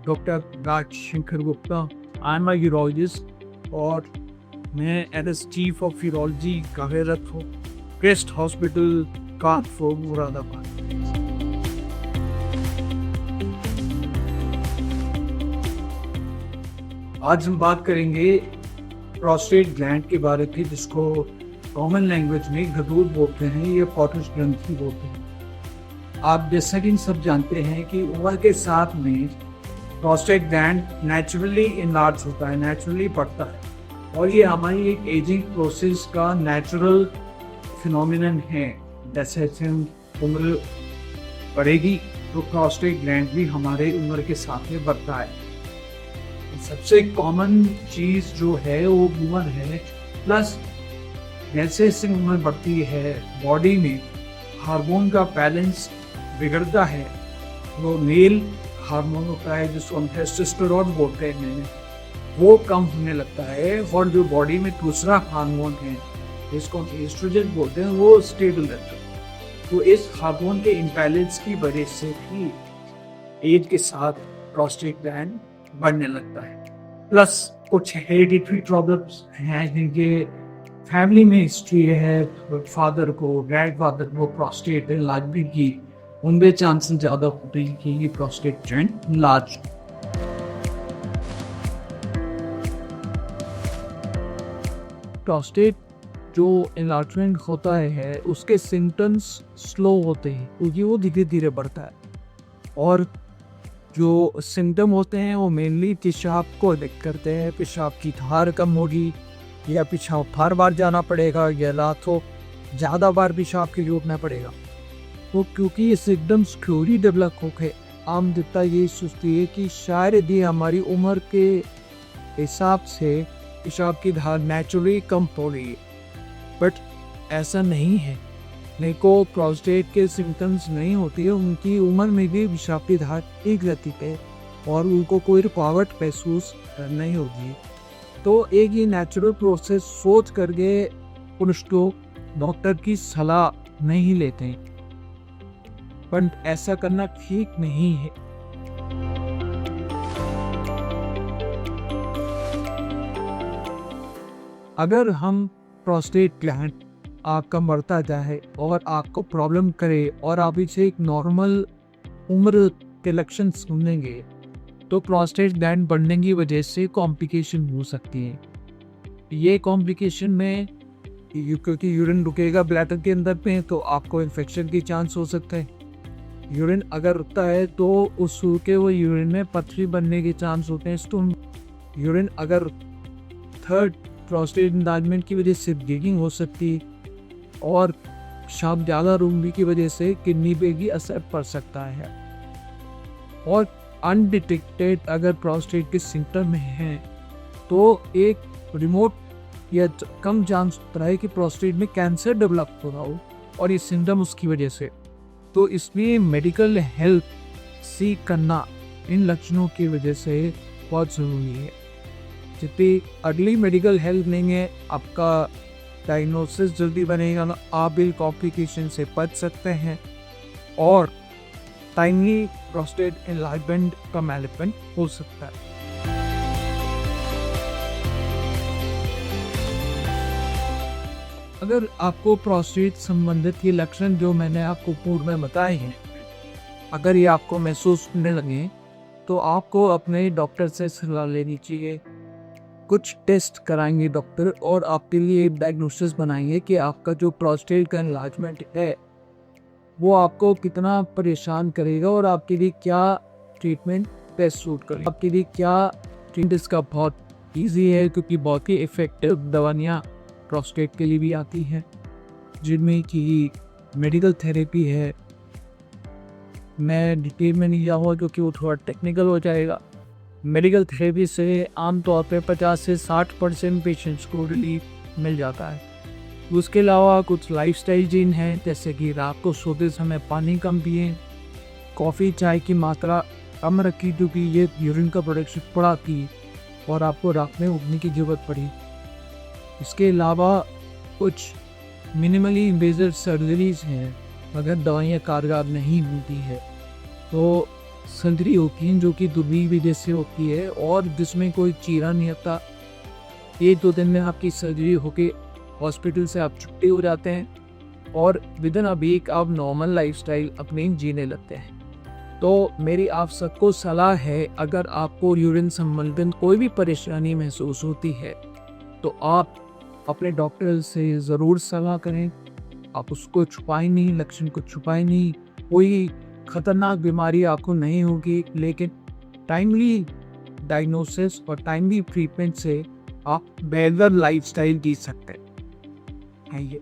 Doctor Rajshekhar Gupta. I am a urologist और मैं as chief of urology कार्यरत हूँ क्रेस्ट हॉस्पिटल कानपुर मुरादाबाद। आज हम बात करेंगे प्रोस्टेट ग्लैंड के बारे में, जिसको कॉमन लैंग्वेज में गदूद बोलते हैं या पॉटस ग्रंथि बोलते हैं। आप जैसा कि सब जानते हैं कि उम्र के साथ में प्रोस्टेट ग्लैंड नेचुरली इनलार्ज होता है, नेचुरली बढ़ता है, और ये हमारी एक एजिंग प्रोसेस का नेचुरल फिनोमिनन है। जैसे जैसे हम उम्र बढ़ेगी तो प्रोस्टेट ग्लैंड भी हमारे उम्र के साथ में बढ़ता है। सबसे कॉमन चीज़ जो है वो उम्र है, प्लस जैसे जैसे उम्र बढ़ती है बॉडी में हार्मोन का बैलेंस बिगड़ता है। वो मेल हार्मोन होता है जिसको हम टेस्टोस्टेरोन बोलते हैं, वो कम होने लगता है, और जो बॉडी में दूसरा हार्मोन है जिसको हम एस्ट्रोजन बोलते हैं वो स्टेबल रहता है। तो इस हार्मोन के इम्बैलेंस की वजह से भी एज के साथ प्रोस्टेट ग्लैंड बढ़ने लगता है। प्लस कुछ हेरिडिटरी प्रॉब्लम्स हैं जिनके फैमिली में हिस्ट्री है, फादर को, ग्रैंड फादर को प्रोस्टेट एनलार्जमेंट की, उनमें चांसेस ज़्यादा होते हैं कि ये प्रोस्टेट ग्लैंड एनलार्ज। प्रोस्टेट जो एनलार्जमेंट होता है उसके सिम्टम्स स्लो होते हैं क्योंकि वो धीरे धीरे बढ़ता है, और जो सिम्टम होते हैं वो मेनली पेशाब को अधिक करते हैं। पेशाब की धार कम होगी, या पेशाब बार बार जाना पड़ेगा, या रातों ज़्यादा बार पेशाब के लिए उठना पड़ेगा। तो क्योंकि ये एकदम स्लोली डेवलप होकर आम जनता ये सोचती है कि शायद ये हमारी उम्र के हिसाब से पेशाब की धार नेचुरली कम हो रही है, बट ऐसा नहीं है। नहीं को प्रोस्टेट के सिम्टम्स नहीं होती है, उनकी उम्र में भी पेशाब की धार ठीक रहती है और उनको कोई रुकावट महसूस नहीं होगी। तो एक ये नेचुरल प्रोसेस सोच करके पुरुष को डॉक्टर की सलाह नहीं लेते, पर ऐसा करना ठीक नहीं है। अगर हम प्रोस्टेट ग्लैंड आपका बढ़ता जाए और आपको प्रॉब्लम करे और आप इसे एक नॉर्मल उम्र के लक्षण सुनेंगे तो प्रोस्टेट ग्लैंड बढ़ने की वजह से कॉम्प्लिकेशन हो सकती है। ये कॉम्प्लिकेशन में क्योंकि यूरिन रुकेगा ब्लैडर के अंदर पे, तो आपको इन्फेक्शन की चांस हो सकता है। यूरिन अगर रुकता है तो उस रुके हुए यूरिन में पथरी बनने के चांस होते हैं, स्टोन। यूरिन अगर थर्ड प्रोस्टेट एनलार्जमेंट की वजह से ब्लीडिंग हो सकती, और पेशाब ज़्यादा रूंगी की वजह से किडनी पे भी असर पड़ सकता है। और अनडिटेक्टेड अगर प्रोस्टेट के सिम्टम में हैं तो एक रिमोट या कम चांस होता है कि प्रोस्टेट में कैंसर डेवलप हो रहा हो, और ये सिम्टम उसकी वजह से। तो इसलिए मेडिकल हेल्प सीख करना इन लक्षणों की वजह से बहुत ज़रूरी है। जितनी अर्ली मेडिकल हेल्प लेंगे आपका डायग्नोसिस जल्दी बनेगा, आप इन कॉम्प्लिकेशन से बच सकते हैं और टाइमली प्रोस्टेट एनलार्जमेंट का मैनेजमेंट हो सकता है। अगर आपको प्रोस्टेट संबंधित ये लक्षण जो मैंने आपको पूर्व में बताए हैं, अगर ये आपको महसूस होने लगे तो आपको अपने डॉक्टर से सलाह लेनी चाहिए। कुछ टेस्ट कराएंगे डॉक्टर और आपके लिए डायग्नोसिस बनाएंगे कि आपका जो प्रोस्टेट का एनलार्जमेंट है वो आपको कितना परेशान करेगा और आपके लिए क्या ट्रीटमेंट बेस्ट सूट करेगा। आपके लिए क्या ट्रीटमेंट इसका बहुत इजी है, क्योंकि बहुत ही इफ़ेक्टिव दवाइयाँ प्रोस्टेट के लिए भी आती हैं, जिनमें कि मेडिकल थेरेपी है। मैं डिटेल में नहीं जाऊँगा क्योंकि वो थोड़ा टेक्निकल हो जाएगा। मेडिकल थेरेपी से आमतौर पे 50 से 60% पेशेंट्स को रिलीफ मिल जाता है। उसके अलावा कुछ लाइफस्टाइल चेंज हैं, जैसे कि रात को सोते समय पानी कम पिएं, कॉफ़ी चाय की मात्रा कम रखी क्योंकि ये यूरिन का प्रोडक्शन बढ़ाती और आपको रात में उठने की ज़रूरत पड़ी। इसके अलावा कुछ मिनिमली इन्वेजिव सर्जरीज हैं, अगर दवाइयाँ कारगर नहीं होती है तो सर्जरी होती है जो कि दुबी वजह से होती है और जिसमें कोई चीरा नहीं आता। 1-2 दिन में आपकी सर्जरी होके हॉस्पिटल से आप छुट्टी हो जाते हैं और विदिन अ वीक आप नॉर्मल लाइफस्टाइल अपनी जीने लगते हैं। तो मेरी आप सबको सलाह है, अगर आपको यूरिन संबंधित कोई भी परेशानी महसूस होती है तो आप अपने डॉक्टर से ज़रूर सलाह करें। आप उसको छुपाएं नहीं, लक्षण को छुपाएं नहीं। कोई खतरनाक बीमारी आपको नहीं होगी, लेकिन टाइमली डायग्नोसिस और टाइमली ट्रीटमेंट से आप बेहतर लाइफस्टाइल जी सकते हैं ये।